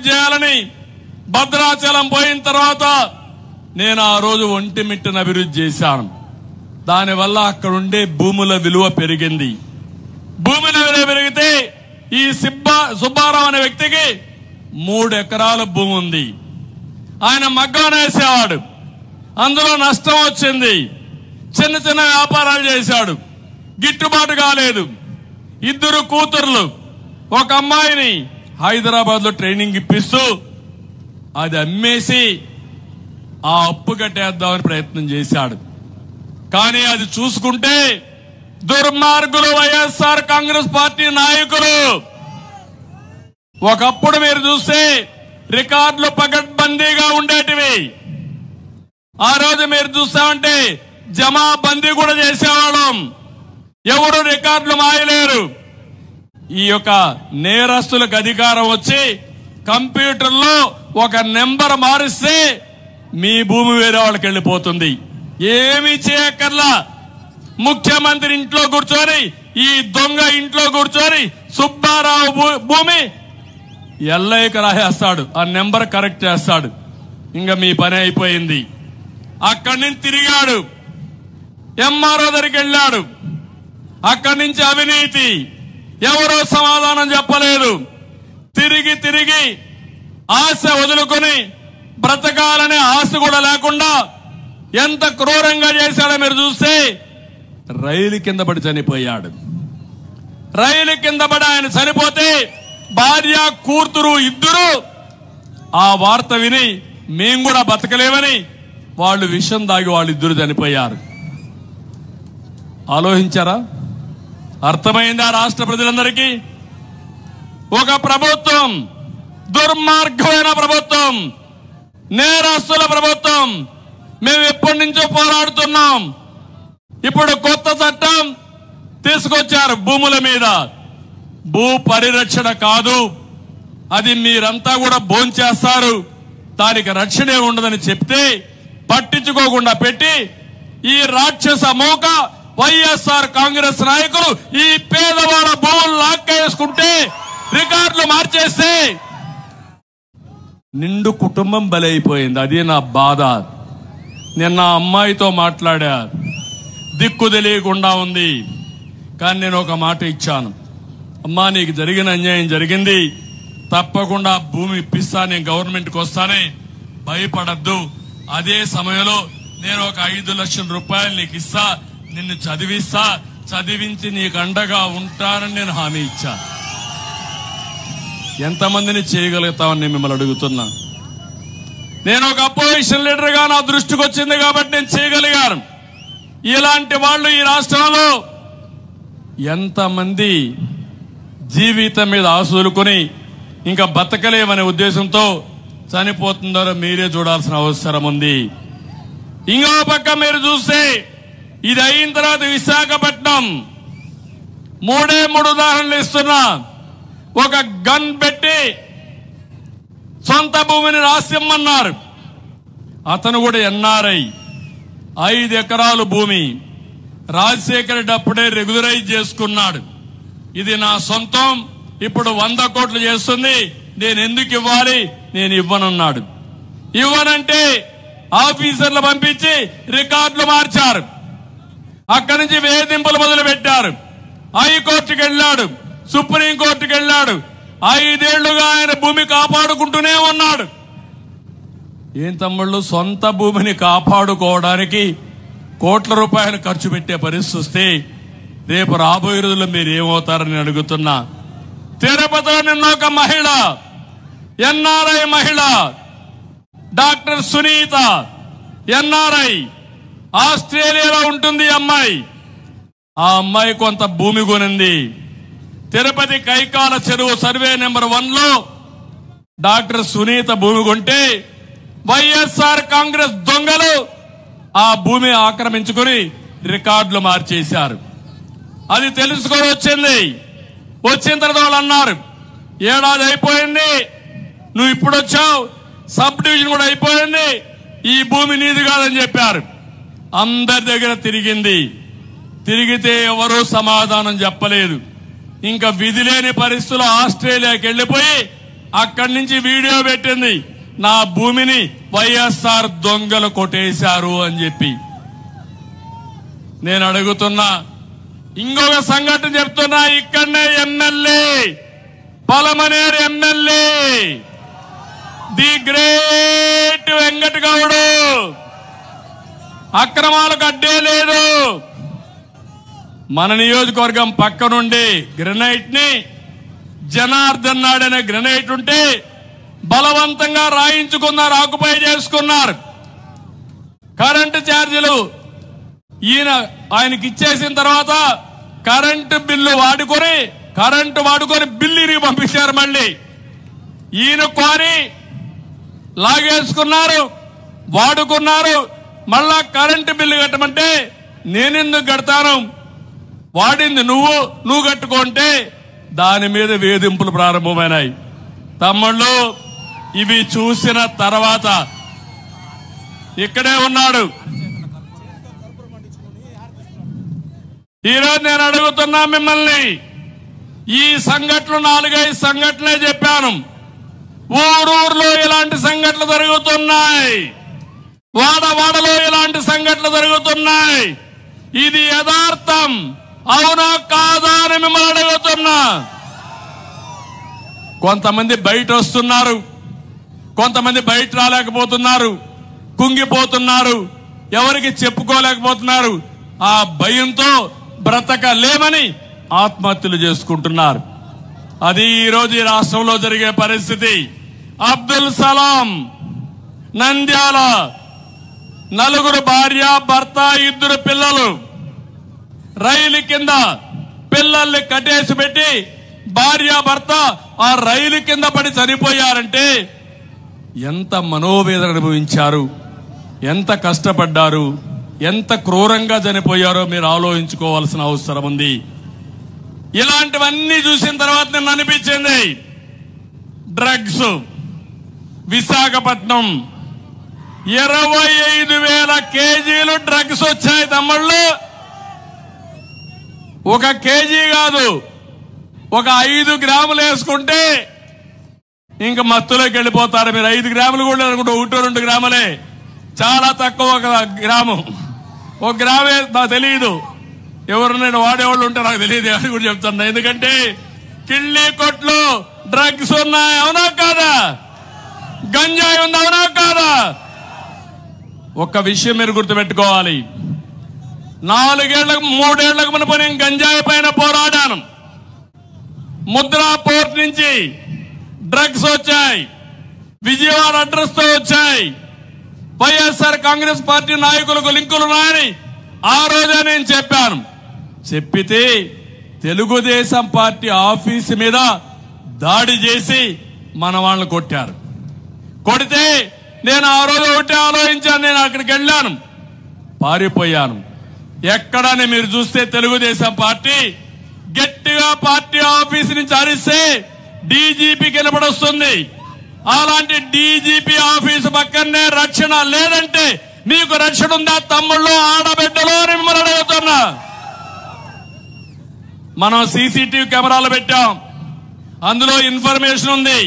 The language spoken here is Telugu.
అభివృద్ధి చేయాలని భద్రాచలం పోయిన తర్వాత నేను ఆ రోజు ఒంటిమిట్టను అభివృద్ధి చేశాను. దానివల్ల అక్కడ ఉండే భూముల విలువ పెరిగింది. భూముల విలువ పెరిగితే ఈ సుబ్బారావు అనే వ్యక్తికి 3 ఎకరాల భూమి ఉంది. ఆయన మగ్గం వేసేవాడు, అందులో నష్టం వచ్చింది. చిన్న చిన్న వ్యాపారాలు చేశాడు, గిట్టుబాటు కాలేదు. 2 కూతుర్లు, ఒక అమ్మాయిని హైదరాబాద్ లో ట్రైనింగ్ ఇప్పిస్తూ అది అమ్మేసి ఆ అప్పు కట్టేద్దామని ప్రయత్నం చేశాడు. కానీ అది చూసుకుంటే దుర్మార్గులు వైఎస్ఆర్ కాంగ్రెస్ పార్టీ నాయకులు. ఒకప్పుడు మీరు చూస్తే రికార్డులు పకడ్బందీగా ఉండేటివి. ఆ రోజు మీరు చూస్తామంటే జమాబందీ కూడా చేసేవాళ్ళం. ఎవరు రికార్డులు మాయలేరు. ఈ యొక్క నేరస్తులకు అధికారం వచ్చి కంప్యూటర్లో ఒక నెంబర్ మారిస్తే మీ భూమి వేరే వాళ్ళకి వెళ్ళిపోతుంది. ఏమీ చేయక్కర్లా. ముఖ్యమంత్రి ఇంట్లో కూర్చొని, ఈ దొంగ ఇంట్లో కూర్చొని సుబ్బారావు భూమి ఎల్ఐకి రాసేస్తాడు, ఆ నెంబర్ కరెక్ట్ చేస్తాడు. ఇంకా మీ పని అయిపోయింది. అక్కడి నుంచి తిరిగాడు, ఎంఆర్ఓ దగ్గరికి వెళ్ళాడు. అక్కడి నుంచి అవినీతి, ఎవరో సమాధానం చెప్పలేదు. తిరిగి తిరిగి ఆశ వదులుకొని బ్రతకాలనే ఆశ కూడా లేకుండా ఎంత క్రూరంగా చేశాడో మీరు చూస్తే రైలు కింద పడి చనిపోయాడు. రైలు కింద పడి ఆయన చనిపోతే భార్య కూతురు 2 ఆ వార్త విని మేము కూడా బతకలేమని వాళ్ళు విషం దాగి వాళ్ళిద్దరు చనిపోయారు. ఆలోచించారా? అర్థమైందా రాష్ట్ర ప్రజలందరికీ? ఒక ప్రభుత్వం, దుర్మార్గమైన ప్రభుత్వం, నేరస్తుల ప్రభుత్వం. మేము ఎప్పటి నుంచో పోరాడుతున్నాం. ఇప్పుడు కొత్త చట్టం తీసుకొచ్చారు భూముల మీద. భూ పరిరక్షణ కాదు, అది మీరంతా కూడా భోంచేస్తారు, దానికి రక్షణే ఉండదని చెప్తే పట్టించుకోకుండా పెట్టి ఈ రాక్షస మోక వైఎస్ఆర్ కాంగ్రెస్ నాయకులు ఈ పేదవాళ్ళ భూములు లాక్కేసుకుంటే, రికార్డులు మార్చేస్తే నిండు కుటుంబం బలైపోయింది. అది నా బాధ. నిన్న అమ్మాయితో మాట్లాడా, దిక్కు తెలియకుండా ఉంది. కానీ నేను ఒక మాట ఇచ్చాను, అమ్మా నీకు జరిగిన అన్యాయం జరిగింది, తప్పకుండా భూమి ఇప్పిస్తా, నేను గవర్నమెంట్కి వస్తానే, భయపడద్దు. అదే సమయంలో నేను ఒక 5 లక్షల రూపాయలు నీకు ఇస్తా, నిన్ను చదివిస్తా, చదివించి నీకు అండగా ఉంటానని నేను హామీ ఇచ్చా. ఎంతమందిని చేయగలుగుతామని నేను మిమ్మల్ని అడుగుతున్నా. నేను ఒక అపోజిషన్ లీడర్ గా నా దృష్టికి వచ్చింది కాబట్టి నేను చేయగలిగాను. ఇలాంటి వాళ్ళు ఈ రాష్ట్రంలో ఎంతమంది జీవితం మీద ఆశలుకొని ఇంకా బతకలేమనే ఉద్దేశంతో చనిపోతుందో మీరే చూడాల్సిన అవసరం ఉంది. ఇంకో పక్క మీరు చూస్తే ఇది అయిన తర్వాత విశాఖపట్నం 3 ఉదాహరణలు ఇస్తున్నా. ఒక గన్ పెట్టి సొంత భూమిని రాసిమ్మన్నారు. అతను కూడా ఎన్ఆర్ఐ, 5 ఎకరాలు భూమి రాజశేఖర రెడ్డి అప్పుడే రెగ్యులరైజ్ చేసుకున్నాడు. ఇది నా సొంతం, ఇప్పుడు 100 కోట్లు చేస్తుంది, నేను ఎందుకు ఇవ్వాలి, నేను ఇవ్వనన్నాడు. ఇవ్వనంటే ఆఫీసర్లు పంపించి రికార్డులు మార్చారు. అక్కడి నుంచి వేధింపులు మొదలు పెట్టారు. హైకోర్టుకు వెళ్లాడు, సుప్రీంకోర్టుకు వెళ్లాడు. 5 ఏళ్లుగా ఆయన భూమి కాపాడుకుంటూనే ఉన్నాడు. ఏం తమ్ముళ్ళు, సొంత భూమిని కాపాడుకోవడానికి కోట్ల రూపాయలు ఖర్చు పెట్టే పరిస్థితి వస్తే రేపు రాబోయే రోజుల్లో మీరు ఏమవుతారని అడుగుతున్నా. తిరుపతిలో నిన్న ఒక మహిళ, ఎన్ఆర్ఐ మహిళ, డాక్టర్ సునీత, ఎన్ఆర్ఐ, ఆస్ట్రేలియాలో ఉంటుంది అమ్మాయి. ఆ అమ్మాయి కొంత భూమి కొనింది. తిరుపతి కైకాల చెరువు సర్వే నెంబర్ 1లో డాక్టర్ సునీత భూమి కొంటే వైఎస్ఆర్ కాంగ్రెస్ దొంగలు ఆ భూమి ఆక్రమించుకుని రికార్డులు మార్చేశారు. అది తెలుసుకొని వచ్చిన తర్వాత వాళ్ళు అన్నారు, ఏడాది అయిపోయింది, నువ్వు ఇప్పుడు వచ్చావు, సబ్ డివిజన్ కూడా అయిపోయింది, ఈ భూమి నీది కాదని చెప్పారు. అందరి దగ్గర తిరిగితే ఎవరూ సమాధానం చెప్పలేదు. ఇంకా విధి లేని పరిస్థితుల్లో ఆస్ట్రేలియాకి వెళ్లిపోయి అక్కడి నుంచి వీడియో పెట్టింది, నా భూమిని వైఎస్ఆర్ దొంగలు కొట్టేశారు అని చెప్పి. నేను అడుగుతున్నా, ఇంకొక సంఘటన చెప్తున్నా. ఇక్కడనే MLA, Palamaner MLA the great Venkata Gowda, అక్రమాలకు అడ్డే లేదు. మన నియోజకవర్గం పక్క నుండి గ్రెనైట్ ని జనార్దన్ నాయుడు అనే గ్రెనైట్ ఉంటే బలవంతంగా రాయించుకున్నారు, ఆక్యుపై చేసుకున్నారు. కరెంటు ఛార్జీలు ఆయనకి ఇచ్చేసిన తర్వాత కరెంటు వాడుకొని బిల్లు ఇరిగి పంపించారు. మళ్ళీ ఈయన కోరి లాగేసుకున్నారు, వాడుకున్నారు. మళ్ళా కరెంటు బిల్లు కట్టమంటే నేనెందుకు కడతాను, వాడింది నువ్వు కట్టుకుంటే దాని మీద వేధింపులు ప్రారంభమైనాయి. తమ్ముళ్ళు, ఇవి చూసిన తర్వాత ఇక్కడే ఉన్నాడు. ఈరోజు నేను అడుగుతున్నా మిమ్మల్ని, ఈ సంఘటనలు 4-5 సంఘటనలే చెప్పాను. ఊరూరులో ఇలాంటి సంఘటనలు జరుగుతున్నాయి, వాడవాడలో ఇలాంటి సంఘటనలు జరుగుతున్నాయి. ఇది యథార్థం, అవునా కాదా అని మిమ్మల్ని అడుగుతున్నా. కొంతమంది బయట వస్తున్నారు, కొంతమంది బయట రాలేకపోతున్నారు, కుంగిపోతున్నారు, ఎవరికి చెప్పుకోలేకపోతున్నారు. ఆ భయంతో బ్రతకలేమని ఆత్మహత్యలు చేసుకుంటున్నారు. అది ఈరోజు ఈ రాష్ట్రంలో జరిగే పరిస్థితి. అబ్దుల్ సలాం, నంద్యాల, 4 భార్య భర్త 2 పిల్లలు, రైలు కింద పిల్లల్ని కట్టేసి పెట్టి భార్య భర్త ఆ రైలు కింద పడి చనిపోయారంటే ఎంత మనోవేదన అనుభవించారు, ఎంత కష్టపడ్డారు, ఎంత క్రూరంగా చనిపోయారో మీరు ఆలోచించుకోవాల్సిన అవసరం ఉంది. ఇలాంటివన్నీ చూసిన తర్వాత నేను అనిపించింది, డ్రగ్స్ విశాఖపట్నం 25,000 కేజీలు డ్రగ్స్ వచ్చాయి తమ్ముళ్ళు. 1 కేజీ కాదు, ఒక 5 గ్రాములు వేసుకుంటే ఇంక మత్తులోకి వెళ్ళిపోతారు మీరు. 5 గ్రాములు కూడా అనుకుంటే 1-2 గ్రాములే, చాలా తక్కువ. 1 గ్రాము, 1 గ్రామే నాకు తెలియదు. ఎవరు నేను వాడేవాళ్ళు ఉంటే నాకు తెలియదు అని కూడా చెప్తున్నా. ఎందుకంటే కిళ్ళీ కొట్లు డ్రగ్స్ ఉన్నాయి, అవునా కాదా? గంజాయి ఉంది, అవునా కాదా? ఒక్క విషయం మీరు గుర్తుపెట్టుకోవాలి, 3 ఏళ్లకు మునుపు నేను గంజాయి పైన పోరాడాను. ముద్రా పోర్ట్ నుంచి డ్రగ్స్ వచ్చాయి, విజయవాడ అడ్రస్ తో వచ్చాయి. వైఎస్ఆర్ కాంగ్రెస్ పార్టీ నాయకులకు లింకులు ఉన్నాయని ఆ రోజే నేను చెప్పాను. చెప్పితే తెలుగుదేశం పార్టీ ఆఫీసు మీద దాడి చేసి మన వాళ్ళని కొట్టారు. కొడితే నేను ఆ రోజు ఒకటి ఆలోచించాను, నేను అక్కడికి వెళ్ళాను, పారిపోయాను. ఎక్కడని మీరు చూస్తే తెలుగుదేశం పార్టీ గట్టిగా పార్టీ ఆఫీసు నుంచి అరిస్తే డీజీపీకి నిలబడొస్తుంది. అలాంటి డీజీపీ ఆఫీసు పక్కనే రక్షణ లేదంటే మీకు రక్షణ ఉందా తమ్ముళ్ళు, ఆడబిడ్డలు అని మిమ్మల్ని అడుగుతున్నా. మనం సీసీటీవీ కెమెరాలు పెట్టాం, అందులో ఇన్ఫర్మేషన్ ఉంది.